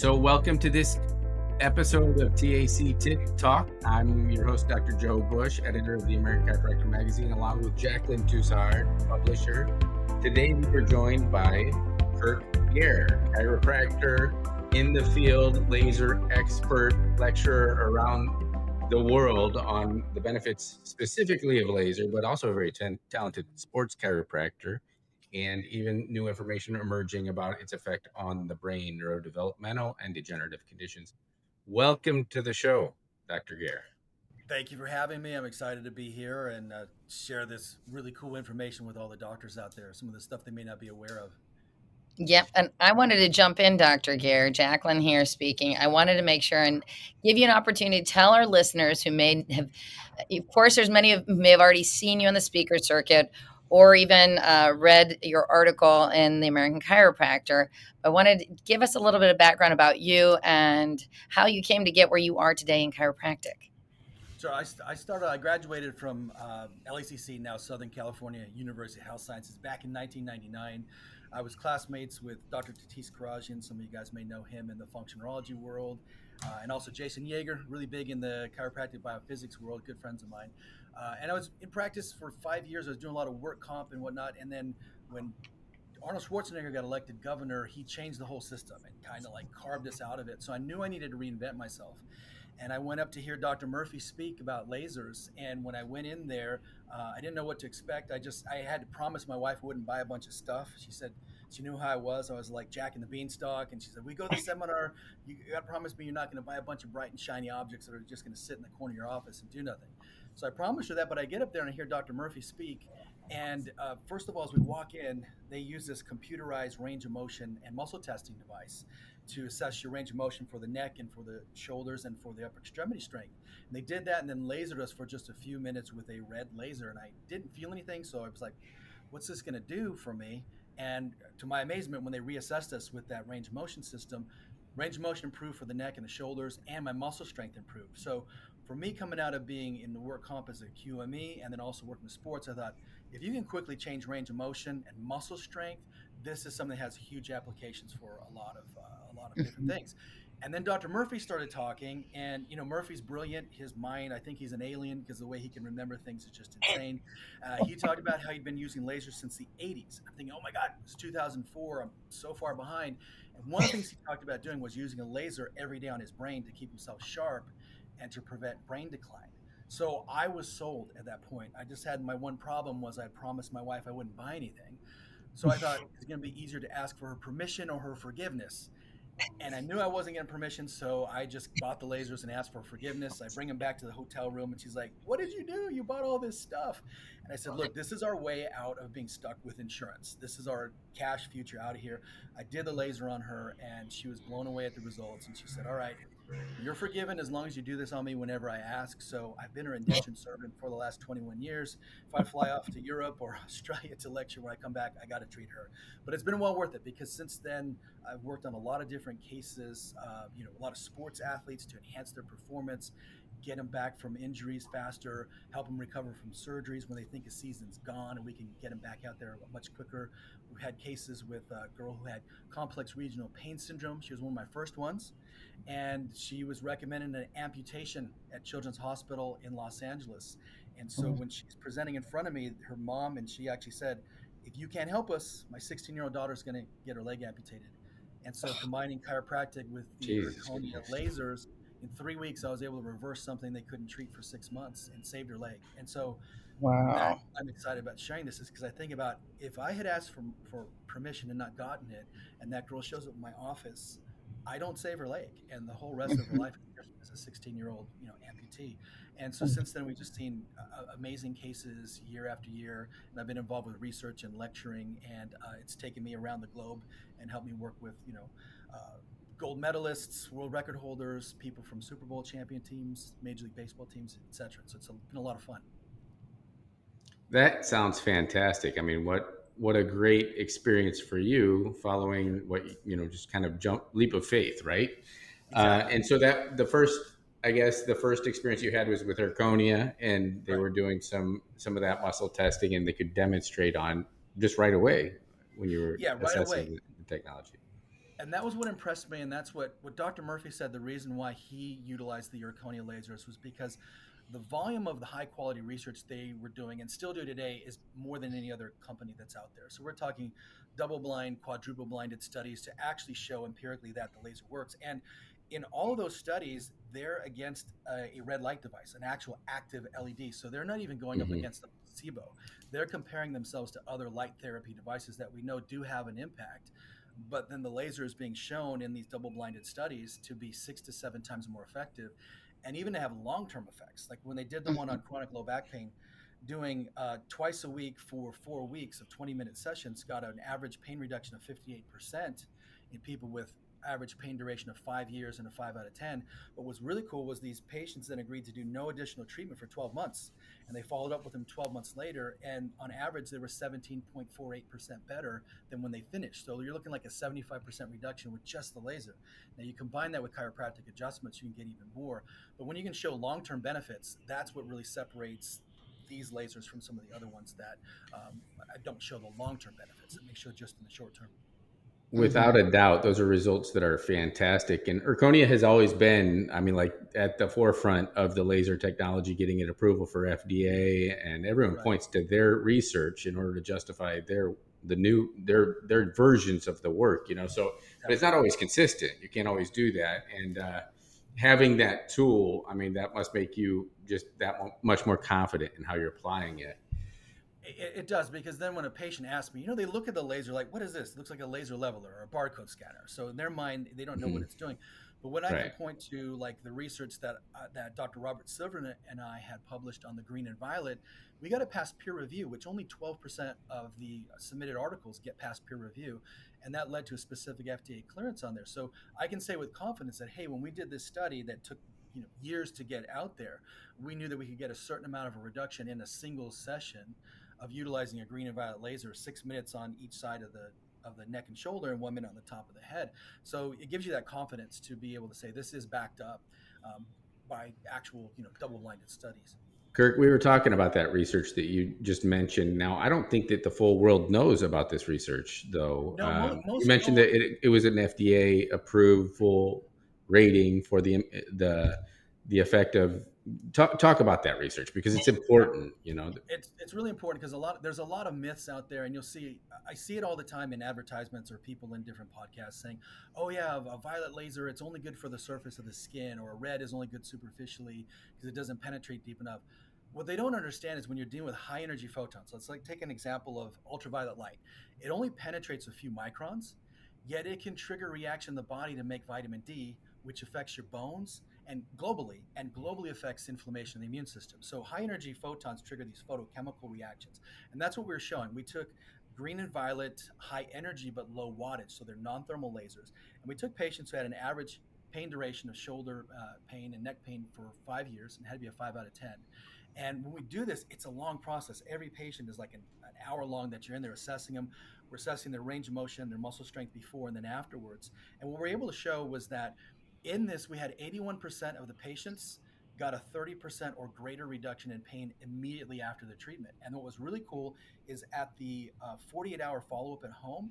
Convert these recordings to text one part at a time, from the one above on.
So welcome to this episode of TAC Tic Talk. I'm your host, Dr. Joe Busch, editor of the American Chiropractor magazine, along with Jaclyn Busch, publisher. Today we are joined by Kirk Gair, chiropractor in the field, laser expert, lecturer around the world on the benefits specifically of laser, but also a very talented sports chiropractor, and even new information emerging about its effect on the brain, neurodevelopmental and degenerative conditions. Welcome to the show, Dr. Gair. Thank you for having me. I'm excited to be here and share this really cool information with all the doctors out there, some of the stuff they may not be aware of. Yep, and I wanted to jump in, Dr. Gair. Jaclyn here speaking. I wanted to make sure and give you an opportunity to tell our listeners who may have, of course, there's many of who may have already seen you on the speaker circuit or even read your article in the American Chiropractor. I wanted to give us a little bit of background about you and how you came to get where you are today in chiropractic. So I graduated from LACC, now Southern California University of Health Sciences, back in 1999. I was classmates with Dr. Tatis Karajian. Some of you guys may know him in the functionality world. And also Jason Yeager, really big in the chiropractic biophysics world, good friends of mine. And I was in practice for 5 years. I was doing a lot of work comp and whatnot. And then when Arnold Schwarzenegger got elected governor, he changed the whole system and kind of like carved us out of it. So I knew I needed to reinvent myself. And I went up to hear Dr. Murphy speak about lasers. And when I went in there, I didn't know what to expect. I had to promise my wife I wouldn't buy a bunch of stuff. She said she knew how I was. I was like Jack and the Beanstalk. And she said, we go to the seminar. You got to promise me you're not going to buy a bunch of bright and shiny objects that are just going to sit in the corner of your office and do nothing. So I promised her that. But I get up there and I hear Dr. Murphy speak. And first of all, as we walk in, they use this computerized range of motion and muscle testing device to assess your range of motion for the neck and for the shoulders and for the upper extremity strength. And they did that and then lasered us for just a few minutes with a red laser. And I didn't feel anything. So I was like, what's this going to do for me? And to my amazement, when they reassessed us with that range of motion system, range of motion improved for the neck and the shoulders, and my muscle strength improved. So for me, coming out of being in the work comp as a QME and then also working with sports, I thought, if you can quickly change range of motion and muscle strength, this is something that has huge applications for a lot of different things. And then Dr. Murphy started talking, and Murphy's brilliant. His mind, I think he's an alien because the way he can remember things is just insane. He talked about how he'd been using lasers since the 80s. I'm thinking, oh my God, it's 2004. I'm so far behind. And one of the things he talked about doing was using a laser every day on his brain to keep himself sharp and to prevent brain decline. So I was sold at that point. I just had my one problem was I promised my wife I wouldn't buy anything. So I thought it's going to be easier to ask for her permission or her forgiveness. And I knew I wasn't getting permission, so I just bought the lasers and asked for forgiveness. I bring them back to the hotel room, and she's like, what did you do? You bought all this stuff. And I said, look, this is our way out of being stuck with insurance. This is our cash future out of here. I did the laser on her, and she was blown away at the results. And she said, all right, you're forgiven as long as you do this on me whenever I ask. So I've been her indentured servant for the last 21 years. If I fly off to Europe or Australia to lecture when I come back, I got to treat her. But it's been well worth it because since then, I've worked on a lot of different cases, a lot of sports athletes to enhance their performance, get them back from injuries faster, help them recover from surgeries when they think a season's gone, and we can get them back out there much quicker. We've had cases with a girl who had complex regional pain syndrome. She was one of my first ones, and she was recommended an amputation at Children's Hospital in Los Angeles. And so when she's presenting in front of me, her mom, and she actually said, if you can't help us, my 16-year-old daughter's going to get her leg amputated. And so combining chiropractic with the Erchonia lasers, in 3 weeks, I was able to reverse something they couldn't treat for 6 months and saved her leg. And so that I'm excited about sharing this is because I think about if I had asked for permission and not gotten it, and that girl shows up in my office, I don't save her leg. And the whole rest of her life as a 16-year-old, amputee. And so since then, we've just seen amazing cases year after year. And I've been involved with research and lecturing, and it's taken me around the globe and helped me work with, gold medalists, world record holders, people from Super Bowl champion teams, Major League Baseball teams, etc. So it's been a lot of fun. That sounds fantastic. I mean, what a great experience for you following what, just kind of leap of faith, right? Exactly. And so that the first experience you had was with Erchonia, and they were doing some of that muscle testing, and they could demonstrate on just right away when you were assessing the technology. And that was what impressed me, and that's what Dr. Murphy said. The reason why he utilized the Erchonia lasers was because the volume of the high quality research they were doing and still do today is more than any other company that's out there. So we're talking double blind, quadruple blinded studies to actually show empirically that the laser works. And in all of those studies, they're against a red light device, an actual active LED. So they're not even going up Hmm. against the placebo. They're comparing themselves to other light therapy devices that we know do have an impact, but then the laser is being shown in these double-blinded studies to be 6 to 7 times more effective, and even to have long-term effects. Like when they did the one on chronic low back pain, doing twice a week for 4 weeks of 20-minute sessions got an average pain reduction of 58% in people with average pain duration of 5 years and a 5 out of 10. What was really cool was these patients then agreed to do no additional treatment for 12 months. And they followed up with them 12 months later. And on average, they were 17.48% better than when they finished. So you're looking like a 75% reduction with just the laser. Now you combine that with chiropractic adjustments, you can get even more. But when you can show long-term benefits, that's what really separates these lasers from some of the other ones that don't show the long-term benefits. It may show just in the short term. Mm-hmm. Without a doubt, those are results that are fantastic. And Erchonia has always been, I mean, like at the forefront of the laser technology, getting it approval for FDA, and everyone Right. points to their research in order to justify their versions of the work. So, but it's not Definitely. always consistent. You can't always do that, and having that tool, I mean, that must make you just that much more confident in how you're applying it. It does, because then when a patient asks me, they look at the laser like, what is this? It looks like a laser leveler or a barcode scanner. So in their mind, they don't know what Hmm. it's doing. But when I can Right. point to like the research that Dr. Robert Silver and I had published on the green and violet, we got to pass peer review, which only 12% of the submitted articles get past peer review, and that led to a specific FDA clearance on there. So I can say with confidence that, hey, when we did this study that took years to get out there, we knew that we could get a certain amount of a reduction in a single session of utilizing a green and violet laser, 6 minutes on each side of the neck and shoulder and 1 minute on the top of the head. So it gives you that confidence to be able to say this is backed up um, by actual, double-blinded studies. Kirk, we were talking about that research that you just mentioned. Now, I don't think that the full world knows about this research, though. No, You most mentioned don't. that it was an FDA approval rating for the effect of. Talk about that research because it's important. It's really important because there's a lot of myths out there, and I see it all the time in advertisements or people in different podcasts saying, oh yeah, a violet laser, it's only good for the surface of the skin, or a red is only good superficially because it doesn't penetrate deep enough. What they don't understand is when you're dealing with high energy photons. Let's like take an example of ultraviolet light. It only penetrates a few microns, yet it can trigger reaction in the body to make vitamin D, which affects your bones and globally affects inflammation in the immune system. So high energy photons trigger these photochemical reactions. And that's what we were showing. We took green and violet, high energy but low wattage, so they're non-thermal lasers. And we took patients who had an average pain duration of shoulder pain and neck pain for 5 years and had to be a 5 out of 10. And when we do this, it's a long process. Every patient is like an hour long that you're in there assessing them. We're assessing their range of motion, their muscle strength before and then afterwards. And what we're able to show was that in this, we had 81% of the patients got a 30% or greater reduction in pain immediately after the treatment. And what was really cool is at the 48-hour follow-up at home,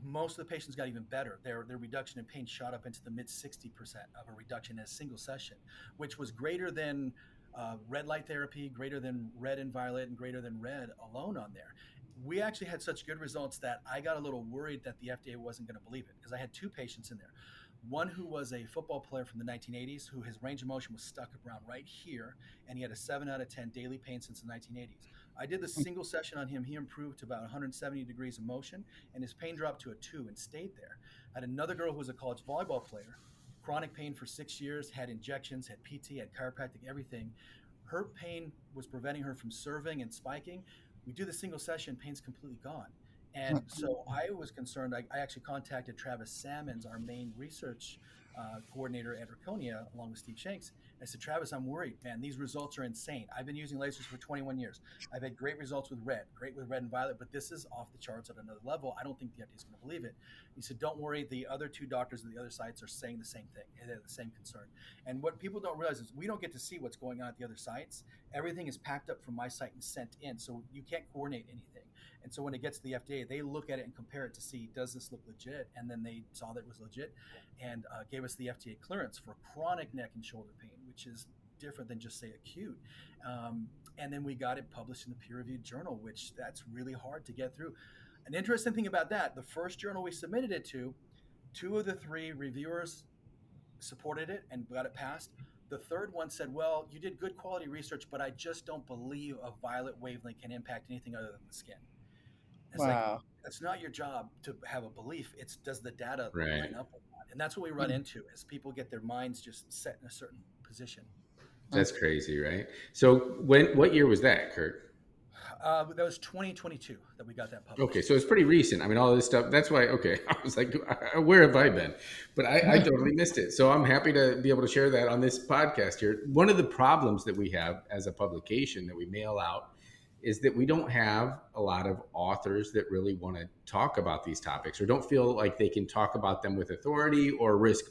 most of the patients got even better. Their reduction in pain shot up into the mid 60% of a reduction in a single session, which was greater than red light therapy, greater than red and violet, and greater than red alone on there. We actually had such good results that I got a little worried that the FDA wasn't going to believe it, because I had two patients in there. One who was a football player from the 1980s, who his range of motion was stuck around right here, and he had a 7 out of 10 daily pain since the 1980s. I did the single session on him. He improved to about 170 degrees of motion, and his pain dropped to a 2 and stayed there. I had another girl who was a college volleyball player, chronic pain for 6 years, had injections, had PT, had chiropractic, everything. Her pain was preventing her from serving and spiking. We do the single session, pain's completely gone. And so I was concerned. I actually contacted Travis Salmons, our main research coordinator at Erchonia, along with Steve Shanks. I said, Travis, I'm worried, man. These results are insane. I've been using lasers for 21 years. I've had great results with red, great with red and violet, but this is off the charts at another level. I don't think the FDA is going to believe it. He said, don't worry. The other two doctors at the other sites are saying the same thing. They have the same concern. And what people don't realize is we don't get to see what's going on at the other sites. Everything is packed up from my site and sent in, so you can't coordinate anything. And so when it gets to the FDA, they look at it and compare it to see, does this look legit? And then they saw that it was legit and gave us the FDA clearance for chronic neck and shoulder pain, which is different than just say acute. And then we got it published in the peer-reviewed journal, which that's really hard to get through. An interesting thing about that, the first journal we submitted it to, 2 of the 3 reviewers supported it and got it passed. The third one said, well, you did good quality research, but I just don't believe a violet wavelength can impact anything other than the skin. It's like, Wow. it's not your job to have a belief. It's, does the data Right. line up with that? And that's what we run into as people get their minds just set in a certain position. That's crazy, right? So what year was that, Kirk? That was 2022 that we got that published. Okay, so it's pretty recent. I mean, all this stuff. That's why. Okay, I was like, where have I been? But I totally missed it. So I'm happy to be able to share that on this podcast here. One of the problems that we have as a publication that we mail out is that we don't have a lot of authors that really want to talk about these topics or don't feel like they can talk about them with authority or risk,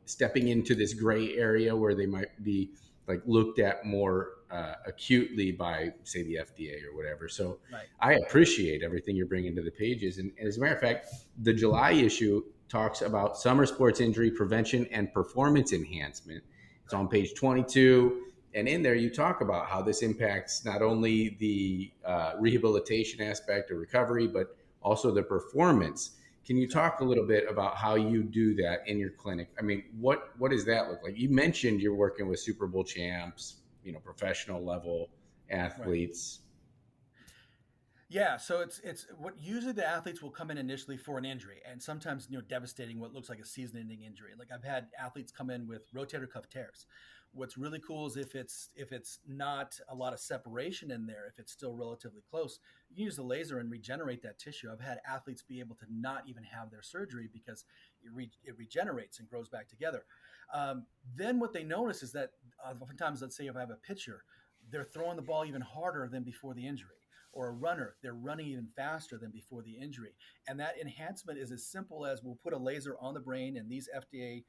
stepping into this gray area where they might be like looked at more acutely by, say, the FDA or whatever. So Right. I appreciate everything you're bringing to the pages. And as a matter of fact, the July issue talks about summer sports injury prevention and performance enhancement. It's on page 22. And in there, you talk about how this impacts not only the rehabilitation aspect or recovery, but also the performance. Can you talk a little bit about how you do that in your clinic? I mean, what does that look like? You mentioned you're working with Super Bowl champs, professional level athletes. Right. Yeah, so it's what usually the athletes will come in initially for an injury, and sometimes devastating, what looks like a season-ending injury. Like I've had athletes come in with rotator cuff tears. What's really cool is if it's not a lot of separation in there, if it's still relatively close, you can use the laser and regenerate that tissue. I've had athletes be able to not even have their surgery because it regenerates and grows back together. Then what they notice is that oftentimes, let's say if I have a pitcher, they're throwing the ball even harder than before the injury. Or a runner, they're running even faster than before the injury. And that enhancement is as simple as we'll put a laser on the brain, and these Erchonia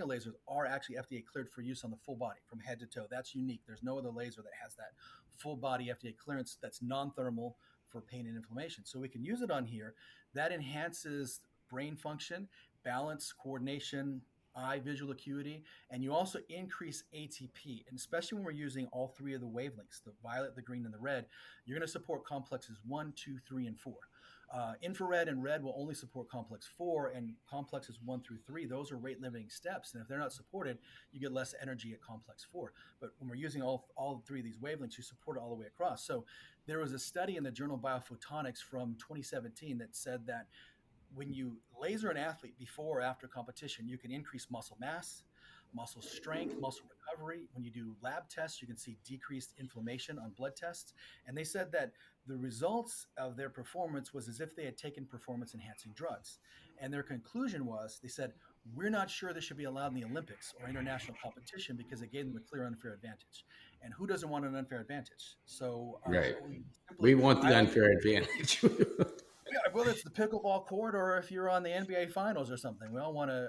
lasers are actually FDA cleared for use on the full body from head to toe. That's unique. There's no other laser that has that full body FDA clearance that's non-thermal for pain and inflammation. So we can use it on here. That enhances brain function, balance, coordination, eye visual acuity, and you also increase ATP. And especially when we're using all 3 of the wavelengths, the violet, the green, and the red, you're going to support complexes 1, 2, 3, and 4. Infrared and red will only support complex 4, and complexes 1 through 3, those are rate limiting steps. And if they're not supported, you get less energy at complex 4. But when we're using all 3 of these wavelengths, you support it all the way across. So there was a study in the journal Biophotonics from 2017 that said that when you laser an athlete before or after competition, you can increase muscle mass, muscle strength, muscle recovery. When you do lab tests, you can see decreased inflammation on blood tests. And they said that the results of their performance was as if they had taken performance enhancing drugs. And their conclusion was, they said, we're not sure this should be allowed in the Olympics or international competition because it gave them a clear unfair advantage. And who doesn't want an unfair advantage? So Right. We want the unfair advantage. Yeah, whether it's the pickleball court or if you're on the NBA Finals or something, we all want an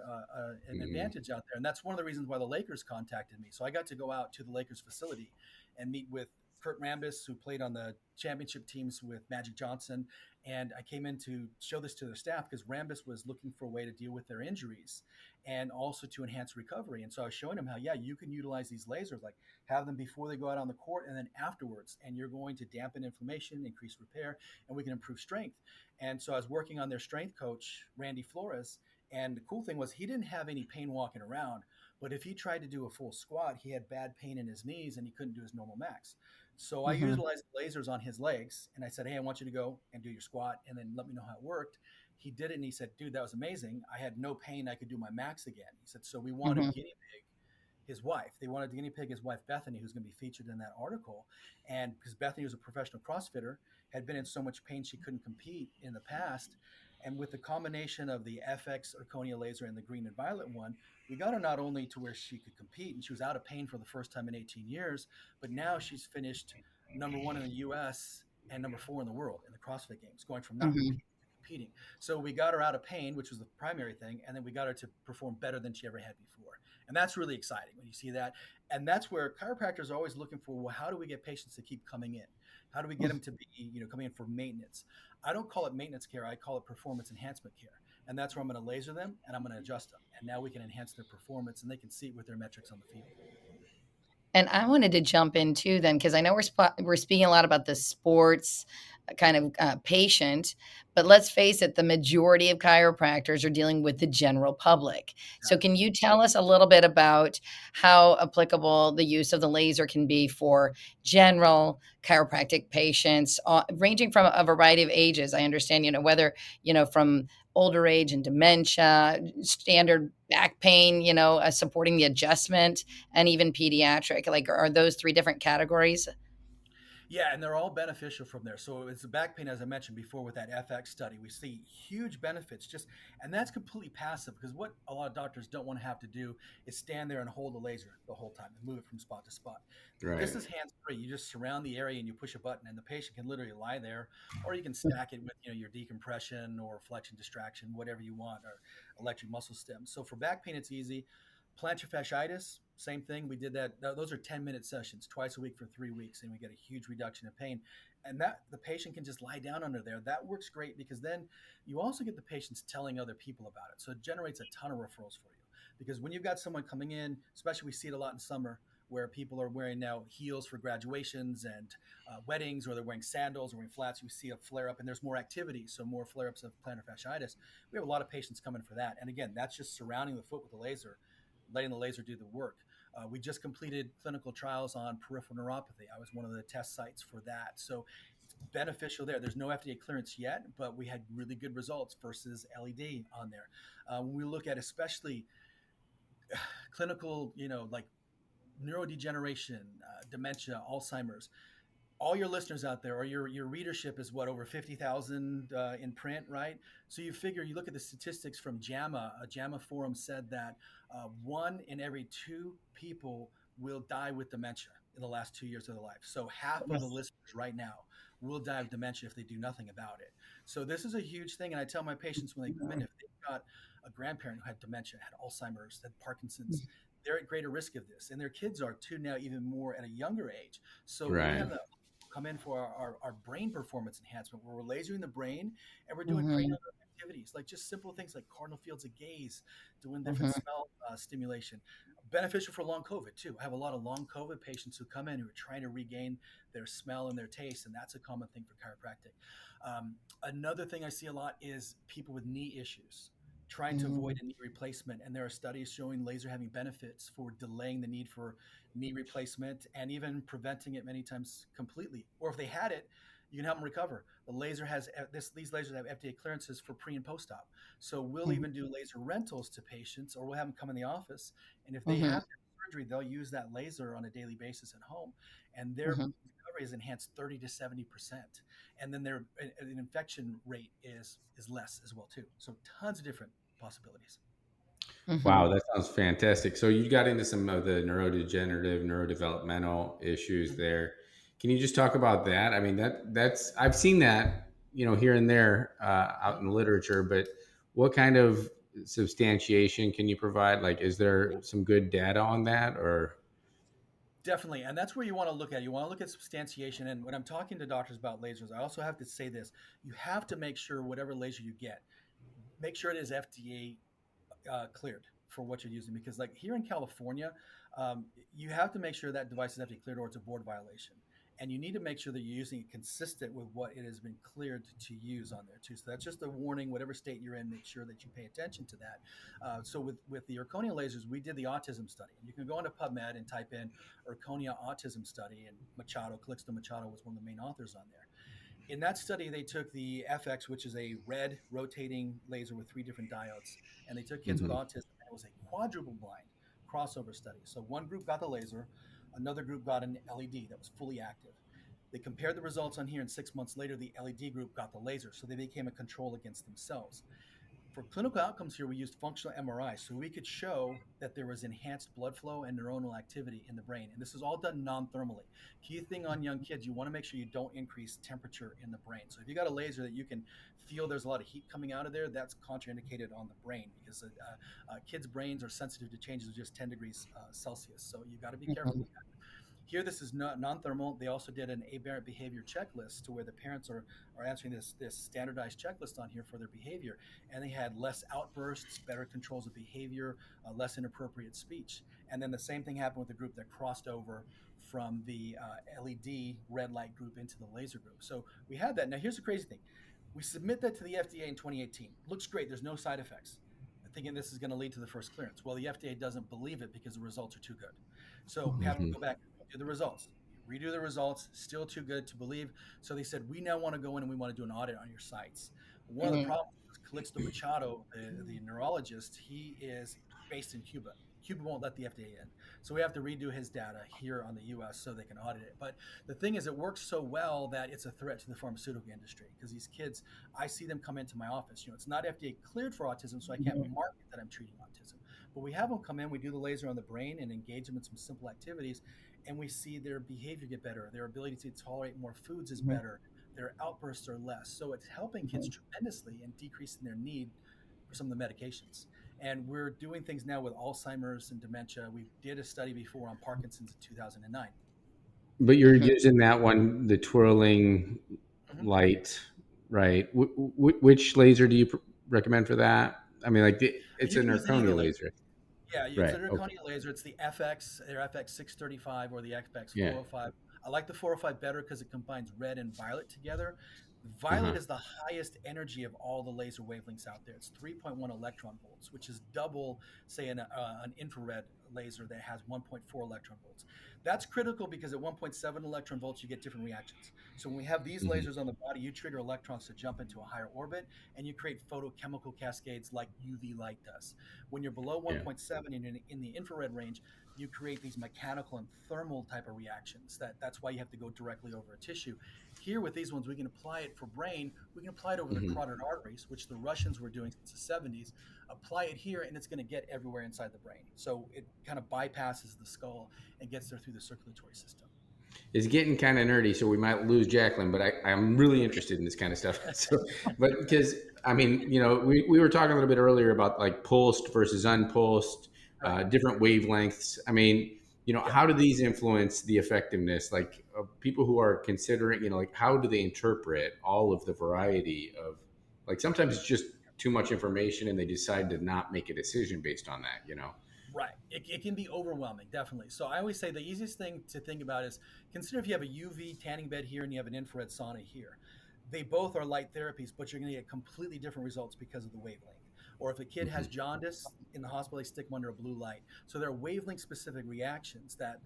advantage out there. And that's one of the reasons why the Lakers contacted me. So I got to go out to the Lakers facility and meet with Kurt Rambis, who played on the championship teams with Magic Johnson. And I came in to show this to their staff because Rambis was looking for a way to deal with their injuries and also to enhance recovery. And so I was showing them how, yeah, you can utilize these lasers, like have them before they go out on the court and then afterwards. And you're going to dampen inflammation, increase repair, and we can improve strength. And so I was working on their strength coach, Randy Flores. And the cool thing was he didn't have any pain walking around, but if he tried to do a full squat, he had bad pain in his knees and he couldn't do his normal max. So I utilized lasers on his legs and I said, hey, I want you to go and do your squat and then let me know how it worked. He did it and he said, dude, that was amazing. I had no pain. I could do my max again. He said, so we want to guinea pig his wife. They wanted to guinea pig his wife, Bethany, who's going to be featured in that article. And because Bethany was a professional CrossFitter, had been in so much pain she couldn't compete in the past. And with the combination of the FX Erchonia laser and the green and violet one, we got her not only to where she could compete, and she was out of pain for the first time in 18 years, but now she's finished #1 in the US and #4 in the world in the CrossFit Games, going from not competing. So we got her out of pain, which was the primary thing, and then we got her to perform better than she ever had before. And that's really exciting when you see that. And that's where chiropractors are always looking for, well, how do we get patients to keep coming in? How do we get them to be, coming in for maintenance? I don't call it maintenance care. I call it performance enhancement care. And that's where I'm going to laser them and I'm going to adjust them. And now we can enhance their performance and they can see it with their metrics on the field. And I wanted to jump in too, then, because I know we're speaking a lot about the sports kind of patient, but let's face it, the majority of chiropractors are dealing with the general public. So, can you tell us a little bit about how applicable the use of the laser can be for general chiropractic patients, ranging from a variety of ages? I understand, whether from older age and dementia, standard back pain, supporting the adjustment, and even pediatric. Like, are those three different categories? Yeah, and they're all beneficial from there. So it's the back pain, as I mentioned before, with that FX study, we see huge benefits. And that's completely passive because what a lot of doctors don't want to have to do is stand there and hold the laser the whole time and move it from spot to spot. Right. This is hands free. You just surround the area and you push a button, and the patient can literally lie there, or you can stack it with your decompression or flexion distraction, whatever you want, or electric muscle stim. So for back pain, it's easy. Plantar fasciitis, same thing. We did that. Those are 10-minute sessions twice a week for 3 weeks, and we get a huge reduction in pain. And that the patient can just lie down under there. That works great because then you also get the patients telling other people about it. So it generates a ton of referrals for you. Because when you've got someone coming in, especially we see it a lot in summer, where people are wearing now heels for graduations and weddings, or they're wearing sandals or wearing flats, you see a flare up and there's more activity. So more flare ups of plantar fasciitis. We have a lot of patients coming for that. And again, that's just surrounding the foot with the laser, letting the laser do the work. We just completed clinical trials on peripheral neuropathy. I was one of the test sites for that. So it's beneficial there. There's no FDA clearance yet, but we had really good results versus LED on there. When we look at especially clinical, like neurodegeneration, dementia, Alzheimer's, all your listeners out there, or your readership is what, over 50,000 in print, right? So you figure, you look at the statistics from JAMA. A JAMA forum said that 1 in every 2 people will die with dementia in the last 2 years of their life. So half of the listeners right now will die of dementia if they do nothing about it. So this is a huge thing. And I tell my patients when they come in, if they've got a grandparent who had dementia, had Alzheimer's, had Parkinson's, they're at greater risk of this. And their kids are too now, even more at a younger age. So we Right. have the come in for our brain performance enhancement, where we're lasering the brain and we're doing Mm-hmm. cranial activities, like just simple things like cardinal fields of gaze, doing different Mm-hmm. smell stimulation. Beneficial for long COVID too. I have a lot of long COVID patients who come in who are trying to regain their smell and their taste, and that's a common thing for chiropractic. Another thing I see a lot is people with knee issues trying to avoid a knee replacement, and there are studies showing laser having benefits for delaying the need for knee replacement and even preventing it many times completely. Or if they had it, you can help them recover. The laser has these lasers have FDA clearances for pre and post op. So we'll even do laser rentals to patients, or we'll have them come in the office, and if they Mm-hmm. have surgery, they'll use that laser on a daily basis at home, and their Mm-hmm. recovery is enhanced 30 to 70%, and then their an infection rate is less as well too. So tons of different possibilities. Mm-hmm. Wow, that sounds fantastic. So you got into some of the neurodegenerative, neurodevelopmental issues Mhm. there. Can you just talk about that? I mean, that's I've seen that, here and there out Mhm. in the literature, but what kind of substantiation can you provide? Like, is there some good data on that, or? Definitely. And that's where you want to look at. You want to look at substantiation. And when I'm talking to doctors about lasers, I also have to say this. You have to make sure whatever laser you get, make sure it is FDA cleared for what you're using. Because like here in California, you have to make sure that device is FDA cleared or it's a board violation. And you need to make sure that you're using it consistent with what it has been cleared to use on there too. So that's just a warning. Whatever state you're in, make sure that you pay attention to that. So with the Erchonia lasers, we did the autism study. And you can go into PubMed and type in Erchonia autism study, and Machado, Calixto Machado was one of the main authors on there. In that study, they took the FX, which is a red rotating laser with 3 different diodes, and they took kids with Mhm. autism, and it was a quadruple blind crossover study. So one group got the laser, another group got an LED that was fully active. They compared the results on here, and 6 months later, the LED group got the laser, so they became a control against themselves. For clinical outcomes here, we used functional MRI, so we could show that there was enhanced blood flow and neuronal activity in the brain. And this is all done non-thermally. Key thing on young kids, you want to make sure you don't increase temperature in the brain. So if you got a laser that you can feel there's a lot of heat coming out of there, that's contraindicated on the brain, because kids' brains are sensitive to changes of just 10 degrees Celsius. So you got to be careful Mm-hmm. with that. Here, this is not non-thermal. They also did an aberrant behavior checklist to where the parents are answering this standardized checklist on here for their behavior, and they had less outbursts, better controls of behavior, less inappropriate speech. And then the same thing happened with the group that crossed over from the LED red light group into the laser group. So we had that. Now, here's the crazy thing: we submit that to the FDA in 2018. Looks great. There's no side effects. Thinking this is going to lead to the first clearance. Well, the FDA doesn't believe it because the results are too good. So we have to Mhm. go back, do the results, redo the results, still too good to believe. So they said, we now want to go in and we want to do an audit on your sites. One of the Mhm. problems is Calixto Machado, the neurologist, he is based in Cuba. Cuba won't let the FDA in. So we have to redo his data here on the US so they can audit it. But the thing is, it works so well that it's a threat to the pharmaceutical industry because these kids, I see them come into my office. It's not FDA cleared for autism, so I can't Mhm. market that I'm treating autism. But we have them come in, we do the laser on the brain and engage them in some simple activities, and we see their behavior get better. Their ability to tolerate more foods is Mhm. better. Their outbursts are less. So it's helping kids Mhm. tremendously and decreasing their need for some of the medications. And we're doing things now with Alzheimer's and dementia. We did a study before on Parkinson's in 2009. But you're Mhm. using that one, the twirling Mhm. light, right? Which laser do you recommend for that? I mean, like it's You an can use any of the Erchonia lasers. laser, Yeah, it's right? an Okay. Erchonia laser. It's the FX, their FX 635 or the FX Yeah. 405. I like the 405 better because it combines red and violet together. Violet Uh-huh. is the highest energy of all the laser wavelengths out there. It's 3.1 electron volts, which is double, say, an infrared laser that has 1.4 electron volts. That's critical because at 1.7 electron volts, you get different reactions. So when we have these Hmm. lasers on the body, you trigger electrons to jump into a higher orbit, and you create photochemical cascades like UV light does. When you're below Yeah. 1.7 and in the infrared range, you create these mechanical and thermal type of reactions. That's why you have to go directly over a tissue. Here with these ones, we can apply it for brain. We can apply it over the Hmm. carotid arteries, which the Russians were doing since the 70s. Apply it here, and it's going to get everywhere inside the brain. So it kind of bypasses the skull and gets there through the circulatory system. It's getting kind of nerdy, so we might lose Jaclyn, but I'm really interested in this kind of stuff. So, but because I mean, we were talking a little bit earlier about like pulsed versus unpulsed, Right. different wavelengths. I mean, Yeah. how do these influence the effectiveness? Like people who are considering, like how do they interpret all of the variety of, like sometimes it's just too much information and they decide to not make a decision based on that. Right. It can be overwhelming, definitely. So I always say the easiest thing to think about is consider if you have a UV tanning bed here and you have an infrared sauna here. They both are light therapies, but you're going to get completely different results because of the wavelength. Or if a kid has Hmm. jaundice in the hospital, they stick them under a blue light. So there are wavelength specific reactions that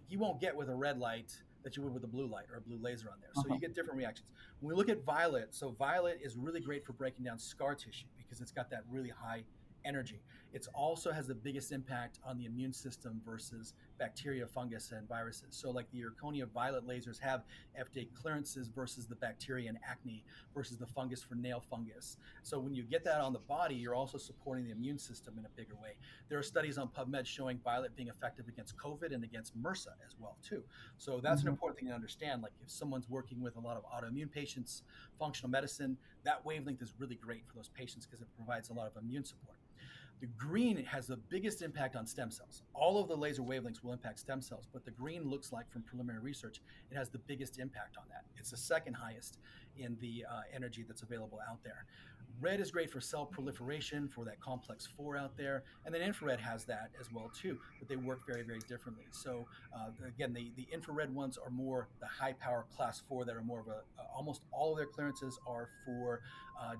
you won't get with a red light that you would with a blue light or a blue laser on there. So Uh-huh. you get different reactions. When we look at violet, so violet is really great for breaking down scar tissue because it's got that really high energy. It also has the biggest impact on the immune system versus bacteria, fungus, and viruses. So, like the Erchonia violet lasers have FDA clearances versus the bacteria and acne versus the fungus for nail fungus. So, when you get that on the body, you're also supporting the immune system in a bigger way. There are studies on PubMed showing violet being effective against COVID and against MRSA as well too. So that's an Mhm. important thing to understand. Like if someone's working with a lot of autoimmune patients, functional medicine, that wavelength is really great for those patients because it provides a lot of immune support. The green has the biggest impact on stem cells. All of the laser wavelengths will impact stem cells, but the green looks like, from preliminary research, it has the biggest impact on that. It's the second highest in the energy that's available out there. Red is great for cell proliferation, for that complex 4 out there, and then infrared has that as well too, but they work very, very differently. So again, the infrared ones are more the high power class 4 that are more of almost all of their clearances are for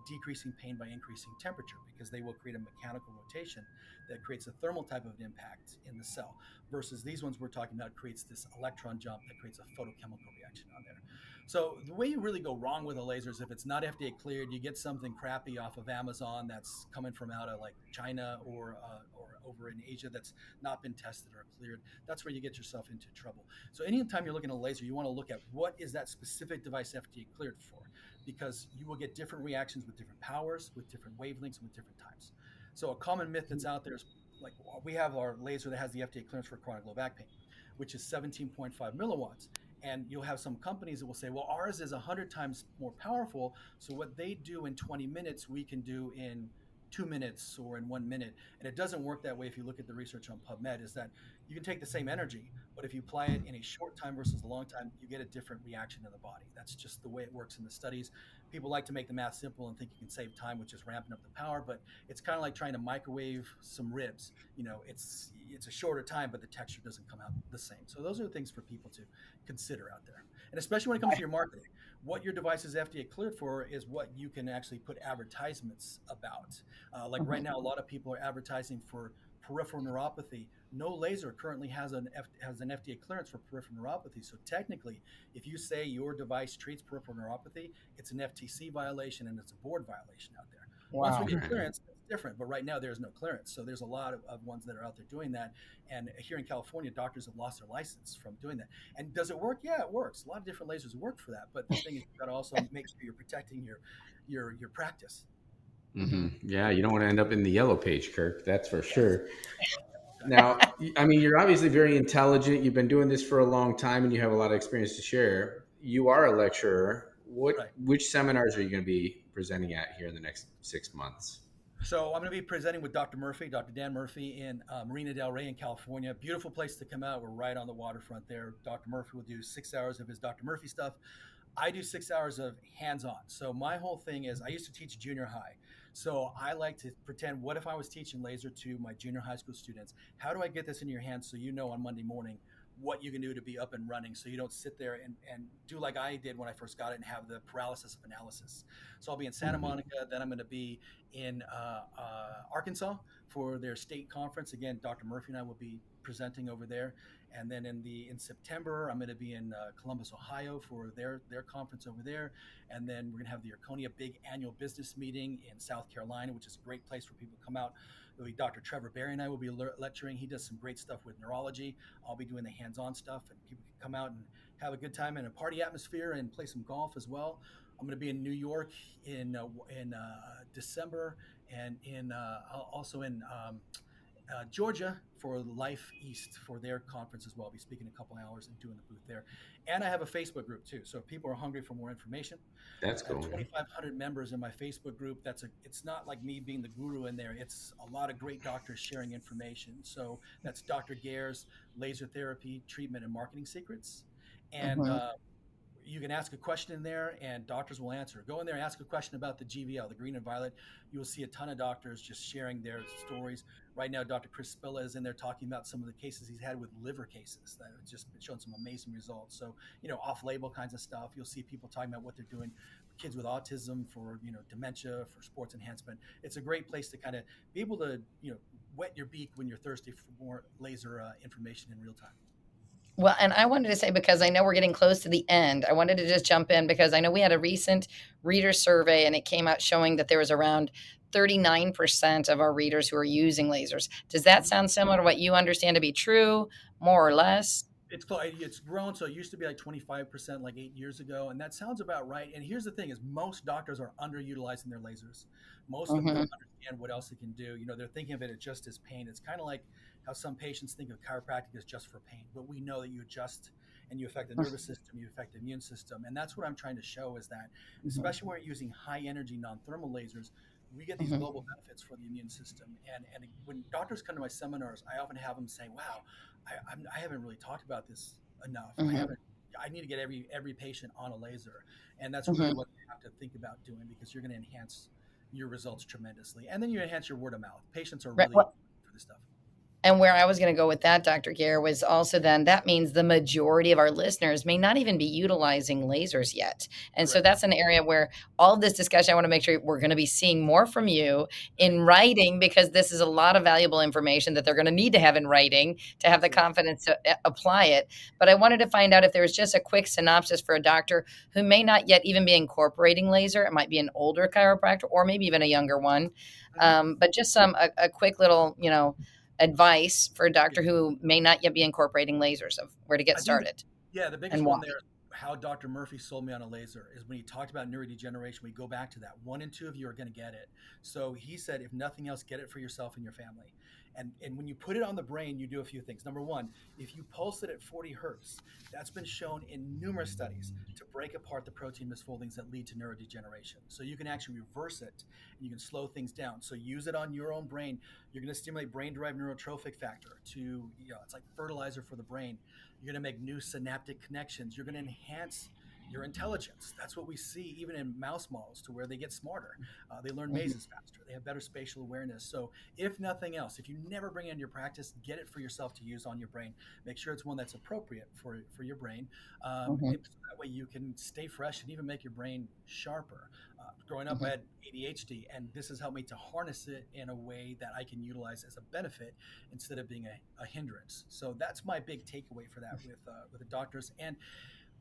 decreasing pain by increasing temperature because they will create a mechanical rotation that creates a thermal type of an impact in the cell versus these ones we're talking about creates this electron jump that creates a photochemical reaction on there. So the way you really go wrong with a laser is if it's not FDA cleared, you get something crappy off of Amazon that's coming from out of like China or over in Asia that's not been tested or cleared. That's where you get yourself into trouble. So anytime you're looking at a laser, you want to look at what is that specific device FDA cleared for, because you will get different reactions with different powers, with different wavelengths, and with different times. So a common myth that's out there is like we have our laser that has the FDA clearance for chronic low back pain, which is 17.5 milliwatts. And you'll have some companies that will say, well, ours is 100 times more powerful. So what they do in 20 minutes, we can do in 2 minutes or in 1 minute. And it doesn't work that way. If you look at the research on PubMed, is that you can take the same energy, but if you apply it in a short time versus a long time, you get a different reaction in the body. That's just the way it works in the studies. People like to make the math simple and think you can save time with just ramping up the power, but it's kind of like trying to microwave some ribs. It's a shorter time, but the texture doesn't come out the same. So those are the things for people to consider out there. And especially when it comes to your marketing, what your device is FDA cleared for is what you can actually put advertisements about. Right now, a lot of people are advertising for peripheral neuropathy. No laser currently has an FDA clearance for peripheral neuropathy. So technically, if you say your device treats peripheral neuropathy, it's an FTC violation and it's a board violation out there. Once we Wow. get clearance, it's different. But right now, there's no clearance. So there's a lot of ones that are out there doing that. And here in California, doctors have lost their license from doing that. And does it work? Yeah, it works. A lot of different lasers work for that. But the thing is, you've got to also make sure you're protecting your practice. Yeah, you don't want to end up in the yellow page, Kirk. That's for Yes. sure. Now, I mean, you're obviously very intelligent. You've been doing this for a long time, and you have a lot of experience to share. You are a lecturer. Right. Which seminars are you going to be presenting at here in the next 6 months? So I'm going to be presenting with Dr. Murphy, Dr. Dan Murphy in Marina Del Rey in California. Beautiful place to come out. We're right on the waterfront there. Dr. Murphy will do 6 hours of his Dr. Murphy stuff. I do 6 hours of hands-on. So my whole thing is I used to teach junior high. So I like to pretend, what if I was teaching laser to my junior high school students? How do I get this in your hands so you know on Monday morning what you can do to be up and running, so you don't sit there and do like I did when I first got it and have the paralysis of analysis. So I'll be in Santa Monica, then I'm going to be in Arkansas for their state conference. Again, Dr. Murphy and I will be presenting over there. And then in September, I'm going to be in Columbus, Ohio for their conference over there. And then we're going to have the Erchonia big annual business meeting in South Carolina, which is a great place for people to come out. Dr. Trevor Barry and I will be lecturing. He does some great stuff with neurology. I'll be doing the hands-on stuff, and people can come out and have a good time in a party atmosphere and play some golf as well. I'm going to be in New York in December, and also in Georgia for Life East for their conference as well. I'll be speaking a couple hours and doing the booth there. And I have a Facebook group too. So if people are hungry for more information, That's I have cool. 2,500 members in my Facebook group. It's not like me being the guru in there. It's a lot of great doctors sharing information. So that's Dr. Gair's Laser Therapy Treatment and Marketing Secrets. And you can ask a question in there and doctors will answer. Go in there and ask a question about the GVL, the green and violet. You will see a ton of doctors just sharing their stories. Right now, Dr. Chris Spilla is in there talking about some of the cases he's had with liver cases that have just been showing some amazing results. So, off-label kinds of stuff. You'll see people talking about what they're doing for kids with autism, for, dementia, for sports enhancement. It's a great place to kind of be able to, wet your beak when you're thirsty for more laser information in real time. Well, and I wanted to say, because I know we're getting close to the end, I wanted to just jump in because I know we had a recent reader survey and it came out showing that there was around 39% of our readers who are using lasers. Does that sound similar to what you understand to be true, more or less? It's grown. So it used to be like 25% like 8 years ago. And that sounds about right. And here's the thing is most doctors are underutilizing their lasers. Most of them don't understand what else it can do. They're thinking of it as just as pain. It's kind of like how some patients think of chiropractic as just for pain, but we know that you adjust and you affect the nervous system, you affect the immune system. And that's what I'm trying to show is that, especially when we're using high energy non-thermal lasers, we get these global benefits for the immune system. And when doctors come to my seminars, I often have them say, wow, I haven't really talked about this enough. I need to get every patient on a laser. And that's really what you have to think about doing, because you're going to enhance your results tremendously. And then you enhance your word of mouth. Patients are really for this stuff. And where I was going to go with that, Dr. Gair, was also then that means the majority of our listeners may not even be utilizing lasers yet. And so that's an area where all of this discussion, I want to make sure we're going to be seeing more from you in writing, because this is a lot of valuable information that they're going to need to have in writing to have the confidence to apply it. But I wanted to find out if there was just a quick synopsis for a doctor who may not yet even be incorporating laser. It might be an older chiropractor or maybe even a younger one. But just a quick little, advice for a doctor who may not yet be incorporating lasers of where to get started. The biggest one there, how Dr. Murphy sold me on a laser, is when he talked about neurodegeneration. We go back to that. 1 in 2 of you are going to get it. So he said, if nothing else, get it for yourself and your family. And when you put it on the brain, you do a few things. Number one, if you pulse it at 40 hertz, that's been shown in numerous studies to break apart the protein misfoldings that lead to neurodegeneration. So you can actually reverse it and you can slow things down. So use it on your own brain. You're going to stimulate brain-derived neurotrophic factor it's like fertilizer for the brain. You're going to make new synaptic connections. You're going to enhance your intelligence. That's what we see even in mouse models, to where they get smarter. They learn mazes faster. They have better spatial awareness. So if nothing else, if you never bring it into your practice, get it for yourself to use on your brain. Make sure it's one that's appropriate for your brain. Mm-hmm. So that way you can stay fresh and even make your brain sharper. Growing up, I had ADHD, and this has helped me to harness it in a way that I can utilize as a benefit instead of being a hindrance. So that's my big takeaway for that with the doctors. And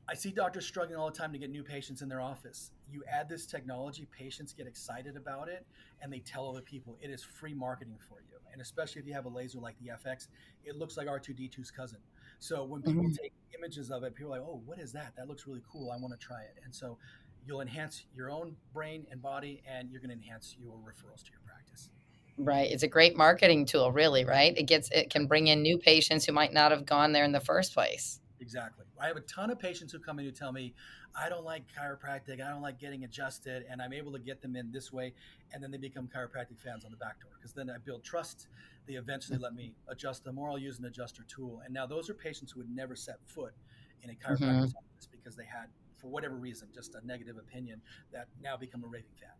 I see doctors struggling all the time to get new patients in their office. You add this technology, patients get excited about it, and they tell other people. It is free marketing for you. And especially if you have a laser like the FX, it looks like R2D2's cousin. So when people take images of it, people are like, oh, what is that? That looks really cool. I want to try it. And so you'll enhance your own brain and body, and you're going to enhance your referrals to your practice. Right. It's a great marketing tool, really, right? It can bring in new patients who might not have gone there in the first place. Exactly. I have a ton of patients who come in who tell me, I don't like chiropractic. I don't like getting adjusted. And I'm able to get them in this way. And then they become chiropractic fans on the back door, because then I build trust. They eventually let me adjust them, or I'll use an adjuster tool. And now those are patients who would never set foot in a chiropractor's office because they had, for whatever reason, just a negative opinion, that now become a raving fan.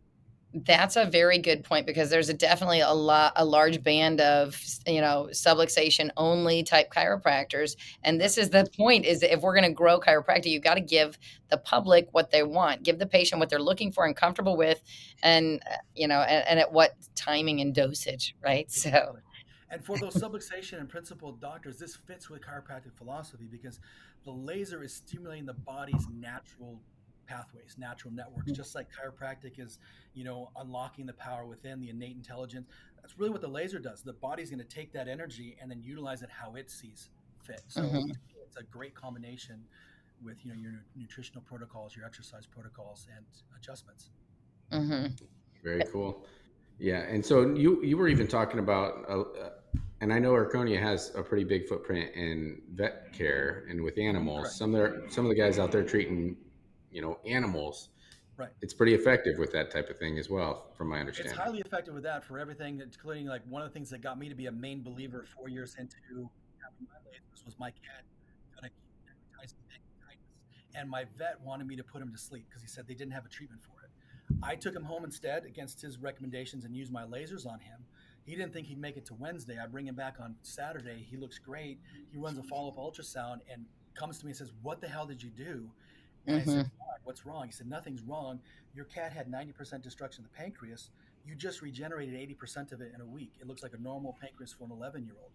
That's a very good point, because there's definitely a large band of, subluxation only type chiropractors. And this is the point, is that if we're going to grow chiropractic, you've got to give the public what they want, give the patient what they're looking for and comfortable with. And, and at what timing and dosage, right? Exactly. And for those subluxation and principled doctors, this fits with chiropractic philosophy, because the laser is stimulating the body's natural pathways, natural networks, just like chiropractic is, unlocking the power within, the innate intelligence. That's really what the laser does. The body's going to take that energy and then utilize it how it sees fit. So it's a great combination with, your nutritional protocols, your exercise protocols, and adjustments. Very cool. Yeah, and so you were even talking about, and I know Erchonia has a pretty big footprint in vet care and with animals. Correct. Some of the guys out there treating, animals. Right. It's pretty effective with that type of thing as well, from my It's understanding. highly effective with that for everything, including like one of the things that got me to be a main believer 4 years into having my lasers was my cat got acute pancreatitis, and my vet wanted me to put him to sleep because he said they didn't have a treatment for it. I took him home instead against his recommendations and used my lasers on him. He didn't think he'd make it to Wednesday. I bring him back on Saturday. He looks great. He runs a follow-up ultrasound and comes to me and says, "What the hell did you do?" And I said, "What's wrong?" He said, "Nothing's wrong. Your cat had 90% destruction of the pancreas. You just regenerated 80% of it in a week. It looks like a normal pancreas for an 11-year-old.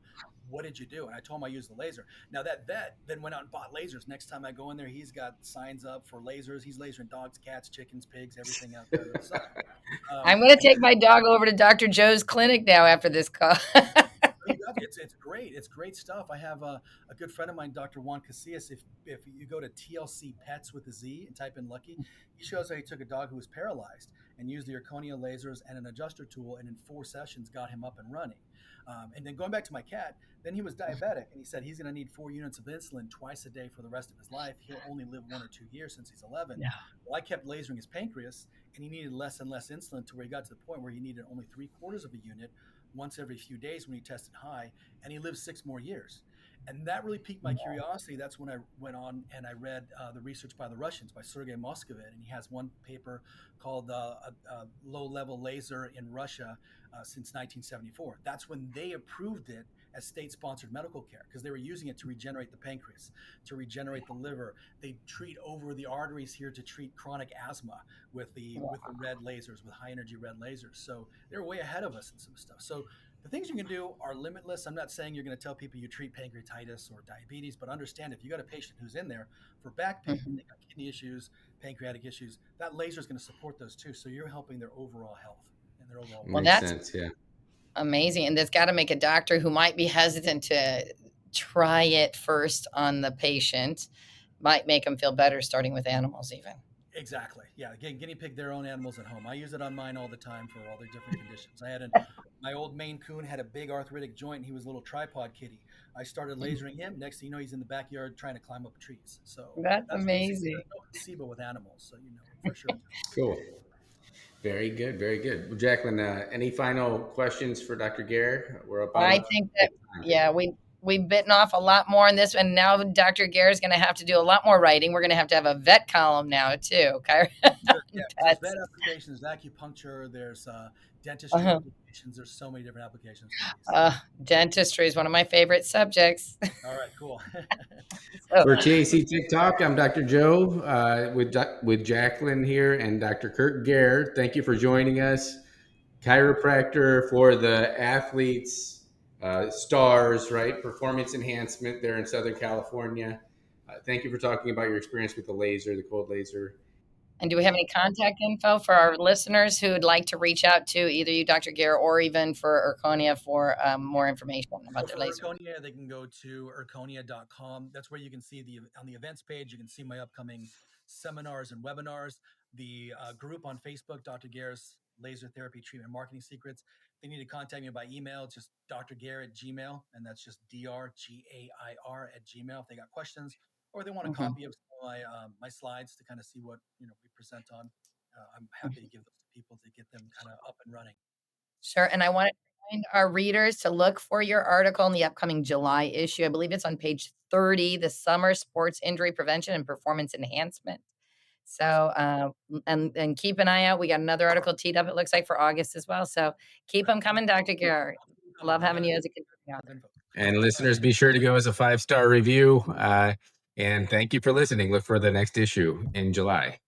What did you do?" And I told him I used the laser. Now that vet then went out and bought lasers. Next time I go in there, he's got signs up for lasers. He's lasering dogs, cats, chickens, pigs, everything out there. I'm going to take my dog over to Dr. Joe's clinic now after this call. It's great. It's great stuff. I have a good friend of mine, Dr. Juan Casillas. If you go to TLC Pets with a Z and type in Lucky, he shows how he took a dog who was paralyzed and used the Erchonia lasers and an adjuster tool, and in 4 sessions got him up and running. And then going back to my cat, then he was diabetic, and he said he's going to need 4 units of insulin twice a day for the rest of his life. He'll only live 1 or 2 years since he's 11. Yeah. Well, I kept lasering his pancreas, and he needed less and less insulin to where he got to the point where he needed only 3/4 of a unit once every few days when he tested high, and he lived 6 more years. And that really piqued my curiosity. That's when I went on and I read the research by the Russians, by Sergei Moskovit, and he has one paper called Low-Level Laser in Russia since 1974. That's when they approved it as state-sponsored medical care, because they were using it to regenerate the pancreas, to regenerate the liver. They treat over the arteries here to treat chronic asthma with the red lasers, with high-energy red lasers. So they're way ahead of us in some stuff. So the things you can do are limitless. I'm not saying you're going to tell people you treat pancreatitis or diabetes, but understand if you got a patient who's in there for back pain, they got kidney issues, pancreatic issues, that laser is going to support those too. So you're helping their overall health and their overall Well, Makes that's sense, yeah. amazing. And that's got to make a doctor who might be hesitant to try it first on the patient, might make them feel better starting with animals even. Exactly. Yeah. Again, guinea pig their own animals at home. I use it on mine all the time for all their different conditions. My old Maine Coon had a big arthritic joint. And he was a little tripod kitty. I started lasering him. Next thing you know, he's in the backyard trying to climb up trees. So That's that's basically, amazing. there's no placebo with animals. So, for sure. Cool. Very good. Very good. Well, Jaclyn, any final questions for Dr. Gair? We're about I up. think that, yeah, we've bitten off a lot more in this, and now Dr. Gair is going to have to do a lot more writing. We're going to have a vet column now too. Okay. Yeah, there's Pets. vet applications, there's acupuncture, there's dentistry Uh-huh. applications. There's so many different applications for these. Dentistry is one of my favorite subjects. All right, cool. So, For TAC Tic Talk, I'm Dr. Joe with Jaclyn here and Dr. Kirk Gair. Thank you for joining us. Chiropractor for the athletes, stars, right? Performance enhancement there in Southern California. Thank you for talking about your experience with the laser, the cold laser. and do we have any contact info for our listeners who would like to reach out to either you, Dr. Gair, or even for Erchonia for more information about So their for laser? Erchonia, they can go to erchonia.com. That's where you can see on the events page, you can see my upcoming seminars and webinars. The group on Facebook, Dr. Gair's Laser Therapy Treatment Marketing Secrets. They need to contact me by email, just drgair@gmail, and that's just drgair@gmail if they got questions, or they want a Mhm. copy of some of my slides to kind of see what we present on. I'm happy to give those to people to get them kind of up and running. Sure. And I want to remind our readers to look for your article in the upcoming July issue. I believe it's on page 30, the Summer Sports Injury Prevention and Performance Enhancement. So, and keep an eye out. We got another article teed up, it looks like, for August as well. So keep them coming, Dr. Garrett. Love having you as a contributing author. And listeners, be sure to give us a 5-star review. And thank you for listening. Look for the next issue in July.